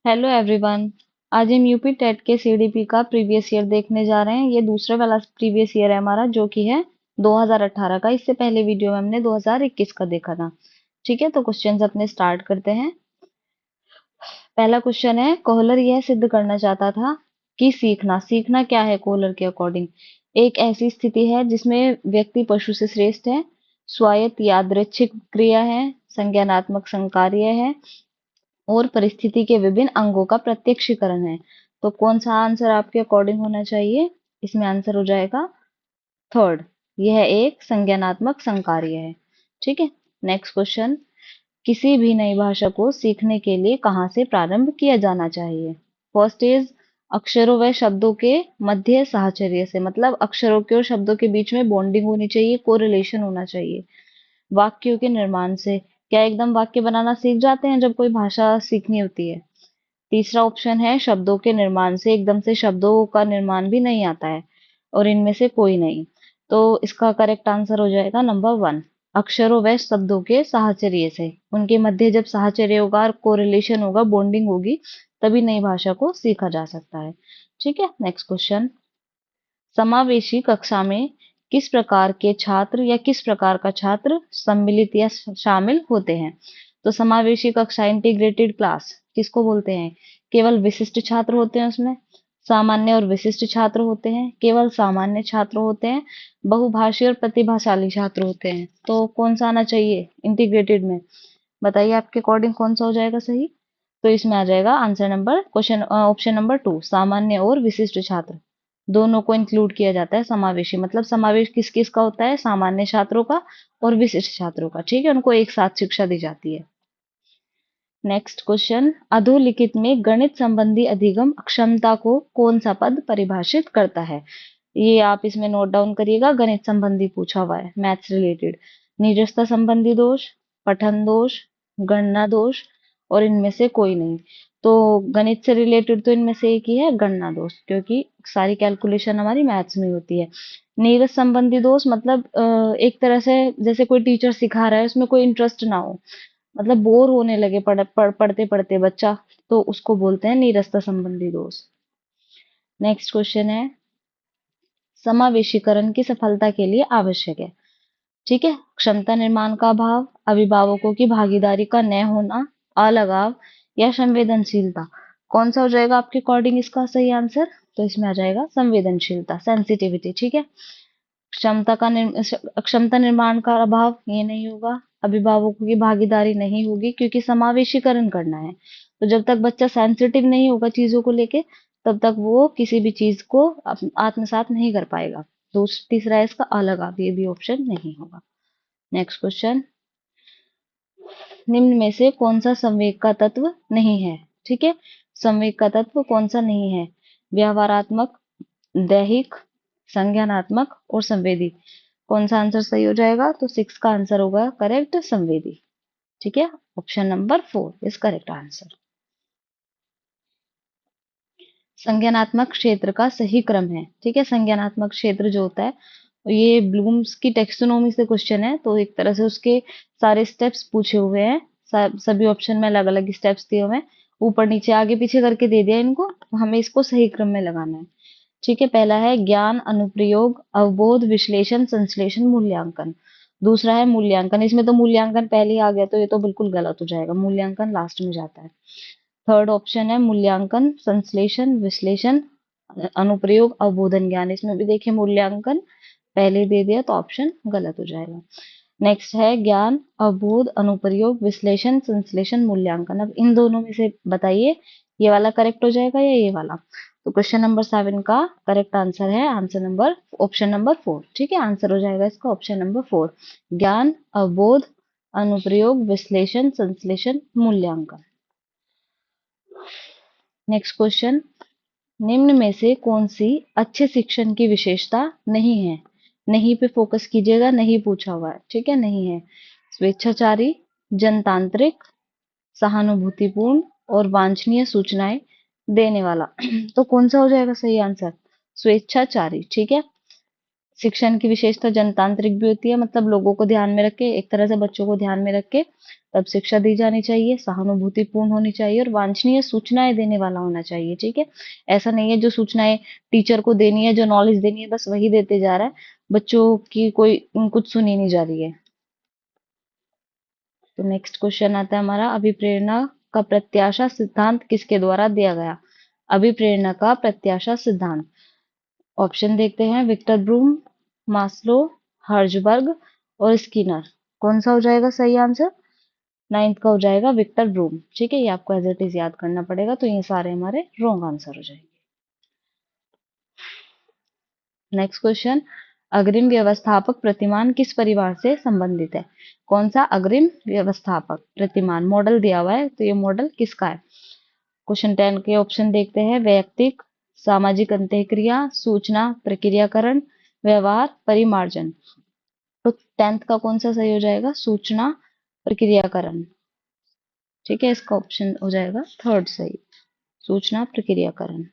Hello everyone. आज हम UP TET के सीडीपी का प्रीवियस ईयर देखने जा रहे हैं। ये दूसरा वाला प्रीवियस ईयर है हमारा, जो कि है 2018 का। इससे पहले वीडियो में हमने 2021 का देखा था। ठीक है, तो क्वेश्चंस अपने स्टार्ट करते हैं। पहला क्वेश्चन है, कोहलर यह सिद्ध करना चाहता था कि सीखना सीखना क्या है कोहलर के अकॉर्डिंग। एक ऐसी स्थिति है जिसमें व्यक्ति पशु से श्रेष्ठ है, स्वायत्त यादृच्छिक क्रिया है, संज्ञानात्मक संकार्य है और परिस्थिति के विभिन्न अंगों का प्रत्यक्षीकरण है। तो कौन सा आंसर आपके अकॉर्डिंग होना चाहिए? इसमें आंसर हो जाएगा थर्ड। यह एक संज्ञानात्मक संकार्य है। ठीक है। नेक्स्ट क्वेश्चन, किसी भी नई भाषा को सीखने के लिए कहाँ से प्रारंभ किया जाना चाहिए? फर्स्ट इज अक्षरों व शब्दों के मध्य साहचर्य से, मतलब अक्षरों के और शब्दों के बीच में बॉन्डिंग होनी चाहिए, कोरिलेशन होना चाहिए। वाक्यों के निर्माण से, क्या एकदम वाक्य बनाना सीख जाते हैं जब कोई भाषा सीखनी होती है? तीसरा ऑप्शन है शब्दों के निर्माण से, एकदम से शब्दों का निर्माण भी नहीं आता है, और इनमें से कोई नहीं। तो इसका करेक्ट आंसर हो जाएगा नंबर वन, अक्षरों व शब्दों के साहचर्य से। उनके मध्य जब साहचर्य होगा और कोरिलेशन होगा, बॉन्डिंग होगी, तभी नई भाषा को सीखा जा सकता है। ठीक है। नेक्स्ट क्वेश्चन, समावेशी कक्षा में किस प्रकार के छात्र या किस प्रकार का छात्र सम्मिलित या शामिल होते हैं? तो समावेशी कक्षा, इंटीग्रेटेड क्लास किसको बोलते हैं? केवल विशिष्ट छात्र होते हैं उसमें, सामान्य और विशिष्ट छात्र होते हैं, केवल सामान्य छात्र होते हैं, बहुभाषी और प्रतिभाशाली छात्र होते हैं। तो कौन सा आना चाहिए इंटीग्रेटेड में? बताइए आपके अकॉर्डिंग कौन सा हो जाएगा सही? तो इसमें आ जाएगा answer number question option number two, सामान्य और विशिष्ट छात्र दोनों को इंक्लूड किया जाता है। समावेशी मतलब समावेश किस किस का होता है? सामान्य छात्रों का और विशिष्ट छात्रों का। ठीक है, उनको एक साथ शिक्षा दी जाती है। नेक्स्ट क्वेश्चन, अधोलिखित में गणित संबंधी अधिगम अक्षमता को कौन सा पद परिभाषित करता है? ये आप इसमें नोट डाउन करिएगा, गणित संबंधी पूछा हुआ है, मैथ्स रिलेटेड। नीरसता संबंधी दोष, पठन दोष, गणना दोष, और इनमें से कोई नहीं। तो गणित से रिलेटेड तो इनमें से एक ही है, गणना दोष, क्योंकि सारी कैलकुलेशन हमारी मैथ्स में होती है। नीरस संबंधी दोष मतलब एक तरह से जैसे कोई टीचर सिखा रहा है, उसमें कोई इंटरेस्ट ना हो, मतलब बोर होने लगे पढ़ते पढ़ते बच्चा, तो उसको बोलते हैं नीरसता संबंधी दोष। नेक्स्ट क्वेश्चन है, समावेशीकरण की सफलता के लिए आवश्यक है। ठीक है, क्षमता निर्माण का अभाव, अभिभावकों की भागीदारी का न होना, अलगाव या संवेदनशीलता। कौन सा हो जाएगा आपके अकॉर्डिंग इसका सही आंसर? तो इसमें आ जाएगा संवेदनशीलता, सेंसिटिविटी। ठीक है। क्षमता निर्माण का अभाव, ये नहीं होगा। अभिभावकों की भागीदारी नहीं होगी, क्योंकि समावेशीकरण करना है। तो जब तक बच्चा सेंसिटिव नहीं होगा चीजों को लेके, तब तक वो किसी भी चीज को आत्मसात नहीं कर पाएगा। तीसरा है इसका अलगाव, ये भी ऑप्शन नहीं होगा। नेक्स्ट क्वेश्चन, निम्न में से कौन सा संवेग का तत्व नहीं है? ठीक है, संवेग का तत्व कौन सा नहीं है? व्यवहारात्मक, दैहिक, संज्ञानात्मक और संवेदी। कौन सा आंसर सही हो जाएगा? तो सिक्स का आंसर होगा करेक्ट, संवेदी। ठीक है, option number four is correct answer. संज्ञानात्मक क्षेत्र का सही क्रम है। ठीक है, संज्ञानात्मक क्षेत्र जो होता है, ये ब्लूम्स की टेक्सोनोमी से क्वेश्चन है, तो एक तरह से उसके सारे स्टेप्स पूछे हुए हैं। सभी ऑप्शन में अलग अलग स्टेप्स दिए हुए हैं, ऊपर नीचे आगे पीछे करके दे दिया इनको, तो हमें इसको सही क्रम में लगाना है। ठीक है, पहला है ज्ञान, अनुप्रयोग, अवबोध, विश्लेषण, संश्लेषण, मूल्यांकन। दूसरा है मूल्यांकन, इसमें तो मूल्यांकन पहले ही आ गया, तो ये तो बिल्कुल गलत हो जाएगा, मूल्यांकन लास्ट में जाता है। थर्ड ऑप्शन है मूल्यांकन, संश्लेषण, विश्लेषण, अनुप्रयोग, अवबोधन, ज्ञान। इसमें भी देखिए मूल्यांकन पहले दे दिया, तो ऑप्शन गलत हो जाएगा। नेक्स्ट है ज्ञान, अवबोध, अनुप्रयोग, विश्लेषण, संश्लेषण, मूल्यांकन। अब इन दोनों में से बताइए, ये वाला करेक्ट हो जाएगा या ये वाला? तो क्वेश्चन नंबर 7 का करेक्ट आंसर है आंसर नंबर ऑप्शन नंबर 4। ठीक है, आंसर हो जाएगा इसका ऑप्शन नंबर 4, ज्ञान, अवबोध, अनुप्रयोग, विश्लेषण, संश्लेषण, मूल्यांकन। नेक्स्ट क्वेश्चन, निम्न में से कौन सी अच्छे शिक्षण की विशेषता नहीं है? नहीं पे फोकस कीजिएगा, नहीं पूछा हुआ है। ठीक है, नहीं है। स्वेच्छाचारी, जनतांत्रिक, सहानुभूतिपूर्ण और वांछनीय सूचनाएं देने वाला। तो कौन सा हो जाएगा सही आंसर? स्वेच्छाचारी। ठीक है, शिक्षण की विशेषता जनतांत्रिक भी होती है, मतलब लोगों को ध्यान में रख के, एक तरह से बच्चों को ध्यान में रख के तब शिक्षा दी जानी चाहिए। सहानुभूतिपूर्ण होनी चाहिए और वांछनीय सूचनाएं देने वाला होना चाहिए। ठीक है, ऐसा नहीं है जो सूचनाएं टीचर को देनी है, जो नॉलेज देनी है, बस वही देते जा रहा है, बच्चों की कोई कुछ सुनी नहीं जा रही है। तो नेक्स्ट क्वेश्चन आता है हमारा, अभिप्रेरणा का प्रत्याशा सिद्धांत किसके द्वारा दिया गया? अभिप्रेरणा का प्रत्याशा सिद्धांत, ऑप्शन देखते हैं, विक्टर ब्रूम, मास्लो, हर्जबर्ग और स्किनर। कौन सा हो जाएगा सही आंसर? नाइन्थ का हो जाएगा विक्टर ब्रूम। ठीक है, ये आपको एज इट इज याद करना पड़ेगा, तो ये सारे हमारे रॉन्ग आंसर हो जाएंगे। नेक्स्ट क्वेश्चन, अग्रिम व्यवस्थापक प्रतिमान किस परिवार से संबंधित है? कौन सा अग्रिम व्यवस्थापक प्रतिमान मॉडल दिया हुआ है, तो ये मॉडल किसका है? क्वेश्चन 10 के ऑप्शन देखते हैं, वैयक्तिक, सामाजिक अंतःक्रिया, सूचना प्रक्रियाकरण, व्यवहार परिमार्जन। तो 10th का कौन सा सही हो जाएगा? सूचना प्रक्रियाकरण। ठीक है, इसका ऑप्शन हो जाएगा थर्ड सही, सूचना प्रक्रियाकरण।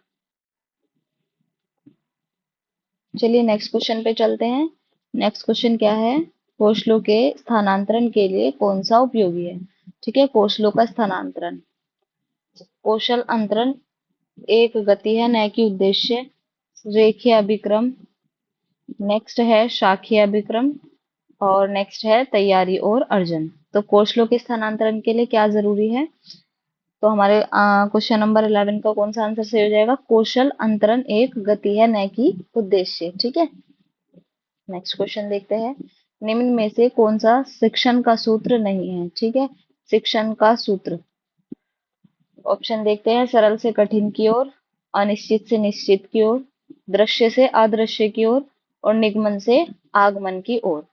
चलिए नेक्स्ट क्वेश्चन पे चलते हैं। नेक्स्ट क्वेश्चन क्या है? कोशलों के स्थानांतरण के लिए कौन सा उपयोगी है? ठीक है, कोशलों का स्थानांतरण, कौशल अंतरण एक गति है न कि उद्देश्य, रेखीय अभिक्रम, नेक्स्ट है शाखीय अभिक्रम, और नेक्स्ट है तैयारी और अर्जन। तो कोशलों के स्थानांतरण के लिए क्या जरूरी है? तो हमारे क्वेश्चन नंबर 11 का कौन सा आंसर सही हो जाएगा? कौशल अंतरण एक गति है न कि उद्देश्य। ठीक है, नेक्स्ट क्वेश्चन देखते हैं, निम्न में से कौन सा शिक्षण का सूत्र नहीं है? ठीक है, शिक्षण का सूत्र, ऑप्शन देखते हैं, सरल से कठिन की ओर, अनिश्चित से निश्चित की ओर, दृश्य से अदृश्य की ओर, और निगमन से आगमन की ओर।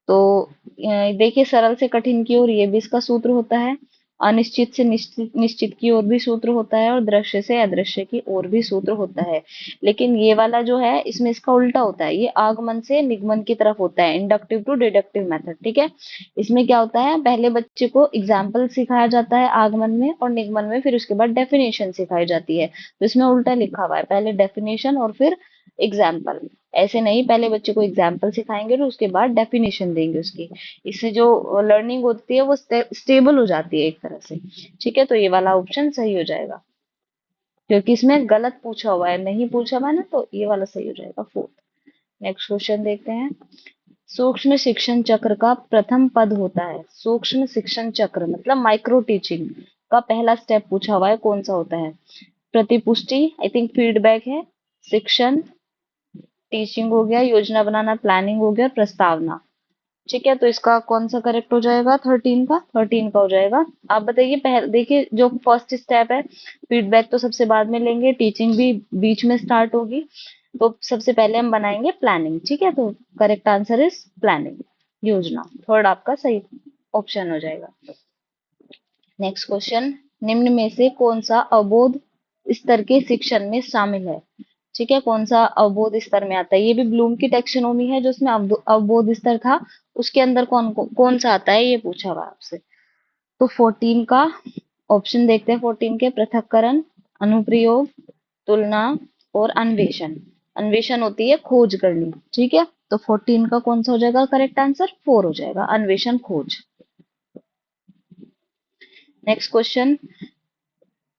तो देखिए, सरल से कठिन की ओर ये भी इसका सूत्र होता है, अनिश्चित से निश्चित निश्चित की ओर भी सूत्र होता है, और दृश्य से अदृश्य की ओर भी सूत्र होता है। लेकिन ये वाला जो है, इसमें इसका उल्टा होता है, ये आगमन से निगमन की तरफ होता है, इंडक्टिव टू डिडक्टिव मेथड। ठीक है, इसमें क्या होता है, पहले बच्चे को एग्जाम्पल सिखाया जाता है आगमन में और निगमन में, फिर उसके बाद डेफिनेशन सिखाई जाती है। तो इसमें उल्टा लिखा हुआ है, पहले डेफिनेशन और फिर एग्जाम्पल। ऐसे नहीं, पहले बच्चे को एग्जाम्पल सिखाएंगे और उसके बाद डेफिनेशन देंगे उसकी। इससे जो लर्निंग होती है वो स्टेबल हो जाती है एक तरह से। ठीक है, तो ये वाला ऑप्शन सही हो जाएगा, क्योंकि इसमें गलत पूछा हुआ है, नहीं पूछा हुआ है ना, तो ये वाला सही हो जाएगा फोर्थ। नेक्स्ट क्वेश्चन देखते हैं, सूक्ष्म शिक्षण चक्र का प्रथम पद होता है। सूक्ष्म शिक्षण चक्र मतलब माइक्रो टीचिंग का पहला स्टेप पूछा हुआ है, कौन सा होता है? प्रतिपुष्टि, आई थिंक फीडबैक है, शिक्षण, टीचिंग हो गया, योजना बनाना प्लानिंग हो गया, प्रस्तावना। ठीक है, तो इसका कौन सा करेक्ट हो जाएगा? 13 का हो जाएगा। आप बताइए, पहले देखिए, जो फर्स्ट स्टेप है, फीडबैक तो सबसे बाद में लेंगे, टीचिंग भी बीच में स्टार्ट होगी, तो सबसे पहले हम बनाएंगे प्लानिंग। ठीक है, तो करेक्ट आंसर इज प्लानिंग, योजना। थर्ड आपका सही ऑप्शन हो जाएगा। नेक्स्ट क्वेश्चन, निम्न में से कौन सा अवबोध स्तर के शिक्षण में शामिल है? ठीक है, कौन सा अवबोध स्तर में आता है? ये भी ब्लूम की टेक्सोनोमी है, जो उसमें अवबोध स्तर था, उसके अंदर कौन सा आता है, ये पूछा हुआ आपसे। तो 14 का ऑप्शन देखते हैं, 14 के, पृथक्करण, अनुप्रयोग, तुलना और अन्वेषण। अन्वेषण होती है खोज करनी। ठीक है, तो 14 का कौन सा हो जाएगा करेक्ट आंसर? 4 हो जाएगा, अन्वेषण खोज। नेक्स्ट क्वेश्चन,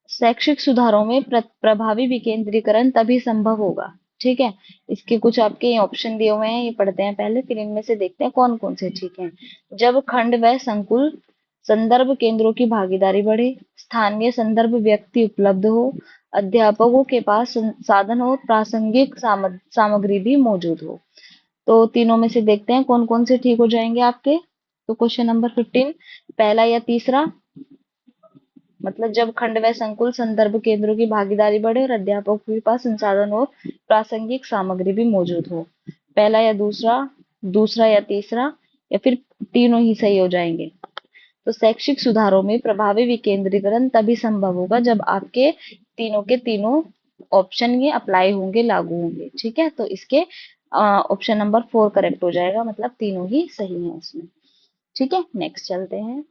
शैक्षिक सुधारों में प्रभावी विकेंद्रीकरण तभी संभव होगा। ठीक है, इसके कुछ आपके ऑप्शन दिए हुए हैं, ये पढ़ते हैं पहले, फिर इनमें से देखते हैं कौन कौन से ठीक हैं। जब खंड व संकुल संदर्भ केंद्रों की भागीदारी बढ़े, स्थानीय संदर्भ व्यक्ति उपलब्ध हो, अध्यापकों के पास संसाधन हो, प्रासंगिक सामग्री भी मौजूद हो। तो तीनों में से देखते हैं कौन कौन से ठीक हो जाएंगे आपके। तो क्वेश्चन नंबर 15, पहला या तीसरा, मतलब जब खंड व संकुल संदर्भ केंद्रों की भागीदारी बढ़े और अध्यापकों के पास संसाधन और प्रासंगिक सामग्री भी मौजूद हो। पहला या दूसरा, दूसरा या तीसरा, या फिर तीनों ही सही हो जाएंगे। तो शैक्षिक सुधारों में प्रभावी विकेंद्रीकरण तभी संभव होगा जब आपके तीनों के तीनों ऑप्शन ये अप्लाई होंगे, लागू होंगे। ठीक है, तो इसके ऑप्शन नंबर 4 करेक्ट हो जाएगा, मतलब तीनों ही सही है इसमें। ठीक है, नेक्स्ट चलते हैं।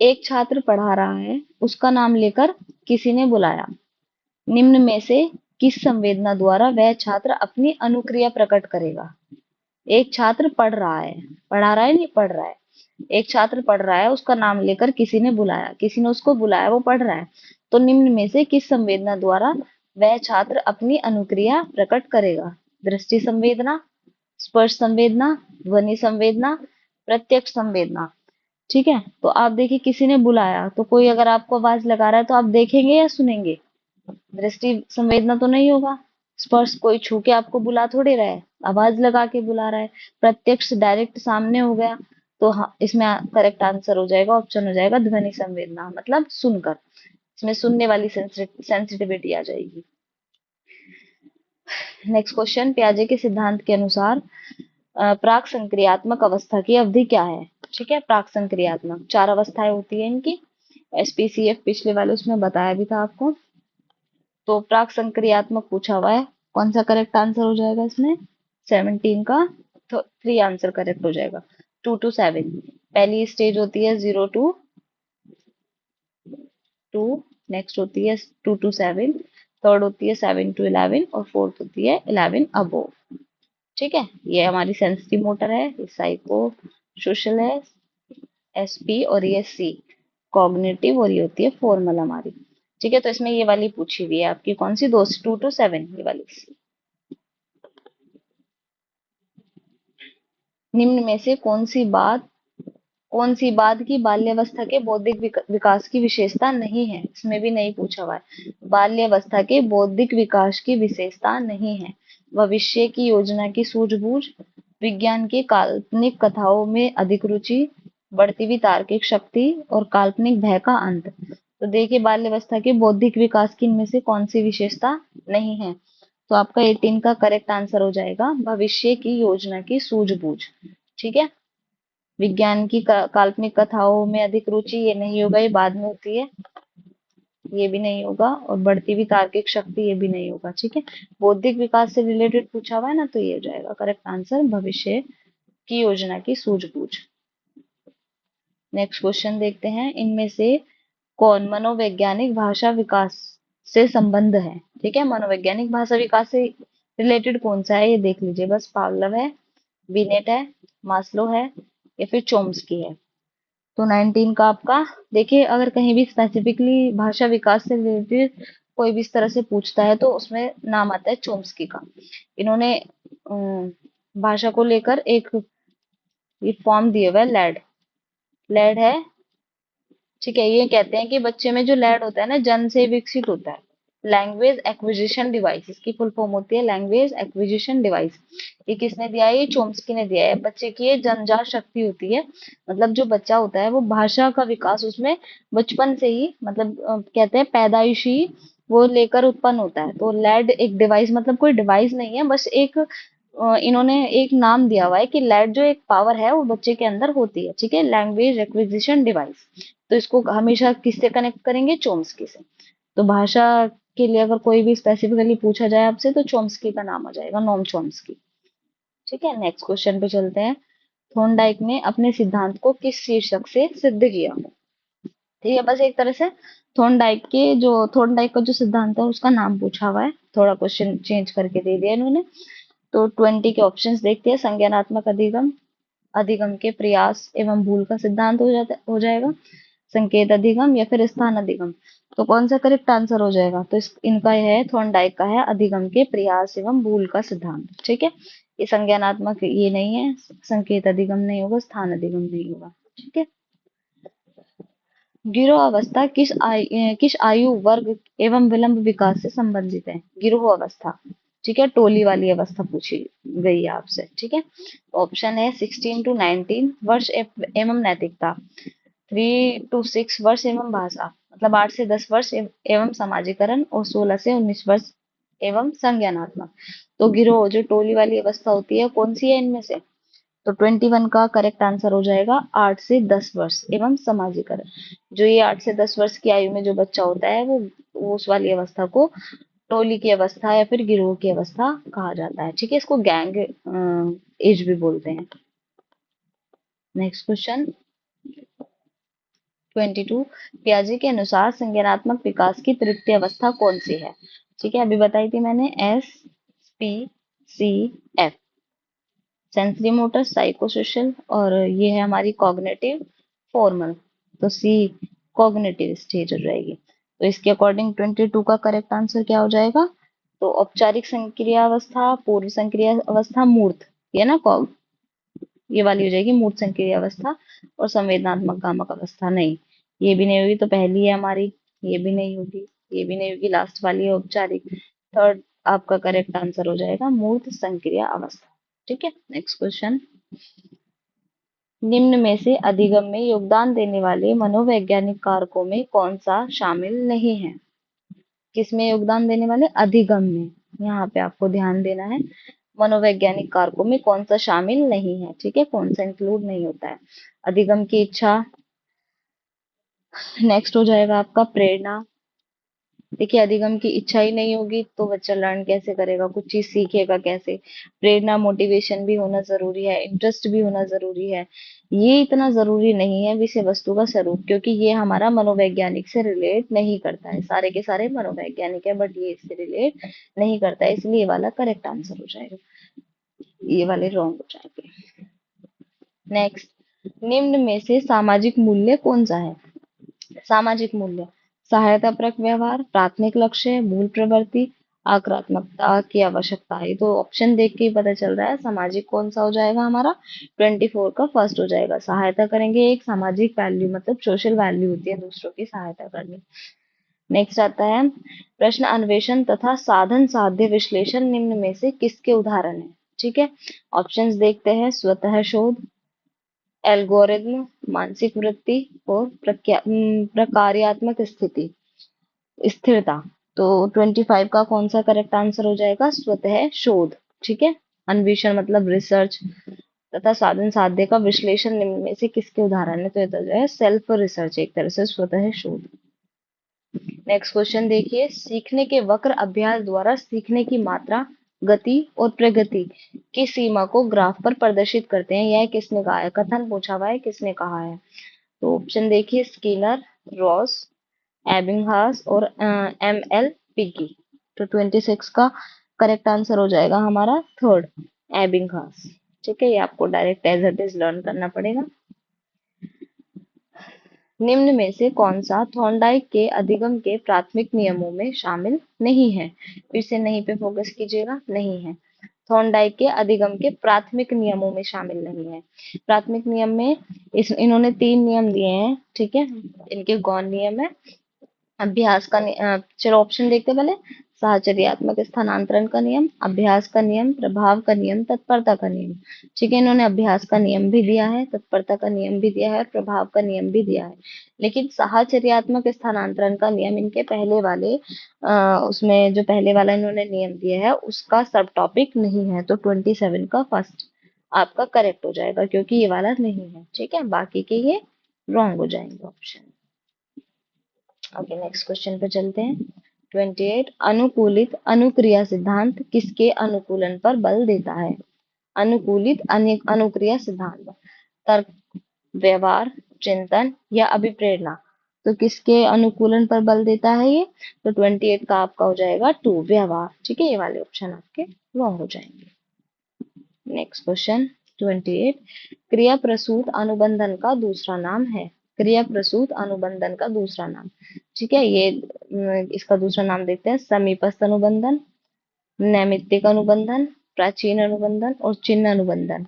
एक छात्र पढ़ा रहा है, उसका नाम लेकर किसी ने बुलाया, निम्न में से किस संवेदना द्वारा वह छात्र अपनी अनुक्रिया प्रकट करेगा। एक छात्र पढ़ रहा है, पढ़ा रहा है नहीं पढ़ रहा है, एक छात्र पढ़ रहा है, उसका नाम लेकर किसी ने बुलाया, किसी ने उसको बुलाया, वो पढ़ रहा है, तो निम्न में से किस संवेदना द्वारा वह छात्र अपनी अनुक्रिया प्रकट करेगा। दृष्टि संवेदना, स्पर्श संवेदना, ध्वनि संवेदना, प्रत्यक्ष संवेदना। ठीक है, तो आप देखिए किसी ने बुलाया, तो कोई अगर आपको आवाज लगा रहा है तो आप देखेंगे या सुनेंगे। दृष्टि संवेदना तो नहीं होगा। स्पर्श, कोई छू के आपको बुला थोड़ी रहा है, आवाज लगा के बुला रहा है। प्रत्यक्ष डायरेक्ट सामने हो गया, तो हाँ इसमें करेक्ट आंसर हो जाएगा, ऑप्शन हो जाएगा ध्वनि संवेदना, मतलब सुनकर, इसमें सुनने वाली सेंसिटिविटी आ जाएगी। नेक्स्ट क्वेश्चन, पियाजे के सिद्धांत के अनुसार प्राक संक्रियात्मक अवस्था की अवधि क्या है। ठीक है, प्राक संक्रियात्मक 4 अवस्थाएं होती है इनकी, एसपीसीएफ पिछले वाले उसमें बताया भी था आपको। तो प्राक संक्रियात्मक पूछा हुआ है, कौन सा करेक्ट आंसर हो जाएगा इसमें, 17 का तो 3 आंसर करेक्ट हो जाएगा। 2 to 7 पहली स्टेज होती है 0 to 2, नेक्स्ट होती है 2 to 7, थर्ड होती है 7 to 11 और फोर्थ होती है 11 अबोव। ठीक है, ये हमारी सेंसिटिव मोटर है, ये साइको सोशल है एसपी, और ये सी कॉग्निटिव, और ये होती है फॉर्मल हमारी। ठीक है, तो इसमें ये वाली पूछी हुई है आपकी, कौन सी, 2 to 7, ये वाली। निम्न में से कौन सी बात की बाल्यावस्था के बौद्धिक विकास की विशेषता नहीं है। इसमें भी नहीं पूछा हुआ है, बाल्यावस्था के बौद्धिक विकास की विशेषता नहीं है। भविष्य की योजना की सूझबूझ, विज्ञान की काल्पनिक कथाओं में अधिक रुचि, बढ़ती हुई तार्किक शक्ति और काल्पनिक भय का अंत। तो देखिए बाल्यावस्था के बौद्धिक विकास की इनमें से कौन सी विशेषता नहीं है, तो आपका 18 का करेक्ट आंसर हो जाएगा भविष्य की योजना की सूझबूझ। ठीक है, विज्ञान की काल्पनिक कथाओं में अधिक रुचि, ये नहीं होगा, ये बाद में होती है, ये भी नहीं होगा, और बढ़ती हुई तार्किक शक्ति, ये भी नहीं होगा। ठीक है, बौद्धिक विकास से रिलेटेड पूछा हुआ है ना, तो ये हो जाएगा करेक्ट आंसर भविष्य की योजना की सूझबूझ। नेक्स्ट क्वेश्चन देखते हैं, इनमें से कौन मनोवैज्ञानिक भाषा विकास से संबंध है। ठीक है, मनोवैज्ञानिक भाषा विकास से रिलेटेड कौन सा है, ये देख लीजिए बस। पावलव है, बिनेट है, मास्लो है, या फिर चोम्स्की है। तो 19 का आपका, देखिए अगर कहीं भी स्पेसिफिकली भाषा विकास से रिलेटेड कोई भी इस तरह से पूछता है तो उसमें नाम आता है चोम्स्की का। इन्होंने भाषा को लेकर एक ये फॉर्म दिए हुआ है, लैड, लैड है। ठीक है, ये कहते हैं कि बच्चे में जो लैड होता है ना, जन्म से विकसित होता है, लैंग्वेज एक्विजिशन डिवाइस, इसकी फुल फॉर्म होती है लैंग्वेज एक्विजिशन डिवाइस। ये किसने दिया है, ये चोम्स्की ने दिया है। बच्चे की ये जन्मजात शक्ति होती है, मतलब जो बच्चा होता है वो भाषा का विकास उसमें बचपन से ही, मतलब कहते हैं पैदाइशी वो लेकर उत्पन्न होता है। तो लैड एक डिवाइस, मतलब कोई डिवाइस नहीं है, बस एक इन्होंने एक नाम दिया हुआ है कि लैड जो एक पावर है वो बच्चे के अंदर होती है। ठीक है, लैंग्वेज एक्विजिशन डिवाइस, तो इसको हमेशा किससे कनेक्ट करेंगे, चोम्स्की से। तो भाषा के लिए अगर कोई भी स्पेसिफिकली पूछा जाए आपसे तो चोम्स्की का नाम आ जाएगा, नोम चोम्स्की। ठीक है, नेक्स्ट क्वेश्चन पे चलते हैं। थॉर्नडाइक ने अपने सिद्धांत को किस शीर्षक से सिद्ध किया। ठीक है, बस एक तरह से थॉर्नडाइक का जो सिद्धांत है उसका नाम पूछा हुआ है, थोड़ा क्वेश्चन चेंज करके दे दिया इन्होंने। तो 20 के ऑप्शंस देखते हैं। संज्ञानात्मक अधिगम, अधिगम के प्रयास एवं भूल का सिद्धांत हो जाएगा, संकेत अधिगम, या फिर स्थान अधिगम। तो कौन सा करेक्ट आंसर हो जाएगा, तो इनका है थॉर्नडाइक का है अधिगम के प्रयास एवं भूल का सिद्धांत। ठीक है, ये संज्ञानात्मक ये नहीं है, संकेत अधिगम नहीं होगा, स्थान अधिगम नहीं होगा। ठीक है, गिरोह अवस्था किस आयु वर्ग एवं विलंब विकास से संबंधित है। गिरोह अवस्था, ठीक है, टोली वाली अवस्था पूछी गई है आपसे। ठीक है, ऑप्शन है 16 to 19 वर्ष एवं नैतिकता, 3 to 6 वर्ष एवं भाषा, मतलब 8 से 10 वर्ष एवं समाजीकरण, और 16 से 19 वर्ष एवं संज्ञानात्मक। तो गिरोह जो टोली वाली अवस्था होती है कौन सी है इनमें से, तो 21 का करेक्ट आंसर हो जाएगा 8 से 10 वर्ष एवं समाजीकरण। जो ये 8 से 10 वर्ष की आयु में जो बच्चा होता है वो उस वाली अवस्था को टोली की अवस्था या फिर गिरोह की अवस्था कहा जाता है। ठीक है, इसको गैंग एज भी बोलते हैं। नेक्स्ट क्वेश्चन 22, पियाजे के अनुसार संज्ञानात्मक विकास की तृतीय अवस्था कौन सी है। ठीक है, अभी बताई थी मैंने, SPCF, sensory motor, psycho social, और ये है हमारी कॉग्निटिव, फॉर्मल। तो सी कॉग्निटिव स्टेज हो जाएगी। तो इसके अकॉर्डिंग 22 का करेक्ट आंसर क्या हो जाएगा? तो औपचारिक संक्रिया अवस्था, पूर्व संक्रिया अवस्था, मूर्त, ये ना कॉग, ये वाली हो जाएगी मूर्त संक्रिया अवस्था। और संवेदनात्मक कामक अवस्था नहीं, ये भी नहीं होगी, तो पहली है हमारी, ये भी नहीं होगी, ये भी नहीं होगी, लास्ट वाली है औपचारिक। थर्ड आपका करेक्ट आंसर हो जाएगा मूर्त संक्रिया अवस्था। ठीक है, नेक्स्ट क्वेश्चन। निम्न में से अधिगम में योगदान देने वाले मनोवैज्ञानिक कारकों में कौन सा शामिल नहीं है? किसमें योगदान देने वाले? अधिगम में। यहाँ पे आपको ध्यान देना है, मनोवैज्ञानिक कारकों में कौन सा शामिल नहीं है, ठीक है, कौन सा इंक्लूड नहीं होता है। अधिगम की इच्छा, नेक्स्ट हो जाएगा आपका प्रेरणा। देखिए, अधिगम की इच्छा ही नहीं होगी तो बच्चा लर्न कैसे करेगा, कुछ चीज सीखेगा कैसे? प्रेरणा, मोटिवेशन भी होना जरूरी है, इंटरेस्ट भी होना जरूरी है। ये इतना जरूरी नहीं है विषय वस्तु का स्वरूप, क्योंकि ये हमारा मनोवैज्ञानिक से रिलेट नहीं करता है। सारे के सारे मनोवैज्ञानिक है, बट ये इससे रिलेट नहीं करता है, इसलिए ये वाला करेक्ट आंसर हो जाएगा, ये वाले रॉन्ग हो जाएंगे। नेक्स्ट, निम्न में से सामाजिक मूल्य कौन सा है? सामाजिक मूल्य, सहायतापरक व्यवहार, प्राथमिक लक्ष्य, मूल प्रवृत्ति, आक्रामकता की आवश्यकता है। तो ऑप्शन देख के ही पता चल रहा है सामाजिक कौन सा हो जाएगा हमारा, 24 का फर्स्ट हो जाएगा। सहायता करेंगे, एक सामाजिक वैल्यू, मतलब सोशल वैल्यू होती है दूसरों की सहायता करनी। नेक्स्ट आता है प्रश्न अन्वेषण तथा साधन साध्य विश्लेषण निम्न में से किसके उदाहरण है? ठीक है, ऑप्शंस देखते हैं, स्वतः शोध, एल्गोरिज्म, मानसिक वृत्ति, और प्रकार्यात्मक स्थिति, स्थिरता। तो 25 का कौन सा करेक्ट आंसर हो जाएगा? स्वतः शोध। ठीक है, अन्वेषण मतलब रिसर्च, तथा साधन साध्य का विश्लेषण निम्न में से किसके उदाहरण है? तो ये तो है सेल्फ रिसर्च, एक तरह से स्वतः शोध। नेक्स्ट क्वेश्चन देखिए, सीखने के वक्र अभ्यास द्वारा सीखने की मात्रा, गति और प्रगति की सीमा को ग्राफ पर प्रदर्शित करते हैं। यह किसने कहा है? कथन पूछा हुआ है, किसने कहा है? तो ऑप्शन देखिए, स्किनर, रॉस, एबिंगहास और ML पिगी। तो 26 का करेक्ट आंसर हो जाएगा हमारा थर्ड, एबिंगहास। ठीक है, ये आपको direct as it is learn करना पड़ेगा। निम्न में से कौन सा थॉर्नडाइक के अधिगम के प्राथमिक नियमों में शामिल नहीं है? फिर से नहीं पे फोकस कीजिएगा, नहीं है। थॉर्नडाइक के अधिगम के प्राथमिक नियमों में शामिल नहीं है। प्राथमिक नियम में इन्होंने 3 नियम दिए हैं, ठीक है, इनके गौण नियम है, अभ्यास का चलो ऑप्शन देखते हैं पहले। साहचर्यात्मक स्थानांतरण का नियम, अभ्यास का नियम, प्रभाव का नियम, तत्परता का नियम। ठीक है, इन्होंने अभ्यास का नियम भी दिया है, तत्परता का नियम भी दिया है, और प्रभाव का नियम भी दिया है। लेकिन साहचर्यात्मक स्थानांतरण का नियम इनके पहले वाले उसमें जो पहले वाला इन्होंने नियम दिया है उसका सब टॉपिक नहीं है। तो 27 का फर्स्ट आपका करेक्ट हो जाएगा, क्योंकि ये वाला नहीं है। ठीक है, बाकी के ये रॉन्ग हो जाएंगे ऑप्शन। ओके, नेक्स्ट क्वेश्चन पे चलते हैं। 28, अनुकूलित अनुक्रिया सिद्धांत किसके अनुकूलन पर बल देता है? अनुकूलित अनुक्रिया सिद्धांत, तर्क, व्यवहार, चिंतन या अभिप्रेरणा। तो किसके अनुकूलन पर बल देता है ये? तो 28 का आपका हो जाएगा 2, व्यवहार। ठीक है, ये वाले ऑप्शन आपके रॉन्ग हो जाएंगे। नेक्स्ट क्वेश्चन 28, क्रिया प्रसूत अनुबंधन का दूसरा नाम है? क्रिया प्रसूत अनुबंधन का दूसरा नाम, ठीक है, ये इसका दूसरा नाम देखते हैं, समीपस्थ अनुबंधन, नैमित्तिक अनुबंधन, प्राचीन अनुबंधन और चिन्ह अनुबंधन।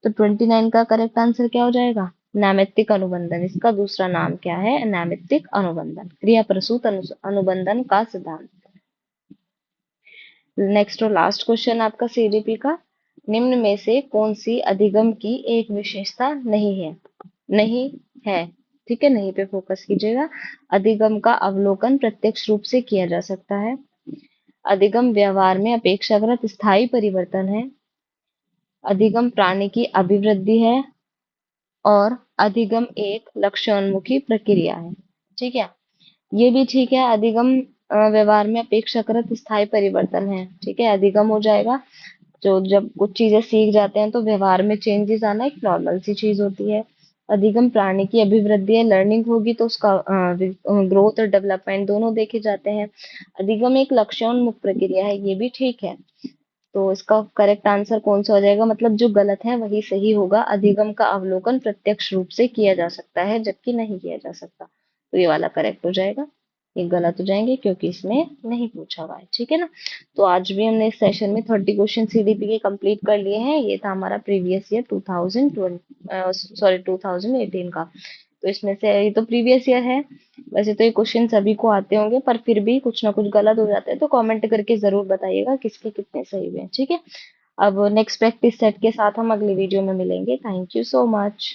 तो 29 का करेक्ट आंसर क्या हो जाएगा? नैमित्तिक अनुबंधन। इसका दूसरा नाम क्या है? नैमित्तिक अनुबंधन, क्रिया प्रसूत अनुबंधन का सिद्धांत। नेक्स्ट और लास्ट क्वेश्चन आपका CDP का, निम्न में से कौन सी अधिगम की एक विशेषता नहीं है? नहीं है, ठीक है, नहीं पे फोकस कीजिएगा। अधिगम का अवलोकन प्रत्यक्ष रूप से किया जा सकता है, अधिगम व्यवहार में अपेक्षाकृत स्थायी परिवर्तन है, अधिगम प्राणी की अभिवृद्धि है, और अधिगम एक लक्ष्योन्मुखी प्रक्रिया है। ठीक है, ये भी ठीक है, अधिगम व्यवहार में अपेक्षाकृत स्थायी परिवर्तन है। ठीक है, अधिगम हो जाएगा, जो जब कुछ चीजें सीख जाते हैं तो व्यवहार में चेंजेस आना एक नॉर्मल सी चीज होती है। अधिगम प्राणी की अभिवृद्धि है, लर्निंग होगी तो उसका ग्रोथ और डेवलपमेंट दोनों देखे जाते हैं। अधिगम एक लक्ष्योन्मुख प्रक्रिया है, ये भी ठीक है। तो इसका करेक्ट आंसर कौन सा हो जाएगा, मतलब जो गलत है वही सही होगा। अधिगम का अवलोकन प्रत्यक्ष रूप से किया जा सकता है जबकि नहीं किया जा सकता, तो ये वाला करेक्ट हो जाएगा। ये गलत हो जाएंगे क्योंकि इसमें नहीं पूछा हुआ है, ठीक है ना। तो आज भी हमने इस सेशन में 30 क्वेश्चन सीडीपी के कंप्लीट कर लिए हैं। ये था हमारा प्रीवियस ईयर 2018 का। तो इसमें से ये तो प्रीवियस ईयर है, वैसे तो ये क्वेश्चन सभी को आते होंगे, पर फिर भी कुछ ना कुछ गलत हो जाते हैं, तो कमेंट करके जरूर बताइएगा किसके कितने सही हुए हैं, ठीक है। अब नेक्स्ट प्रैक्टिस सेट के साथ हम अगली वीडियो में मिलेंगे। Thank you so much.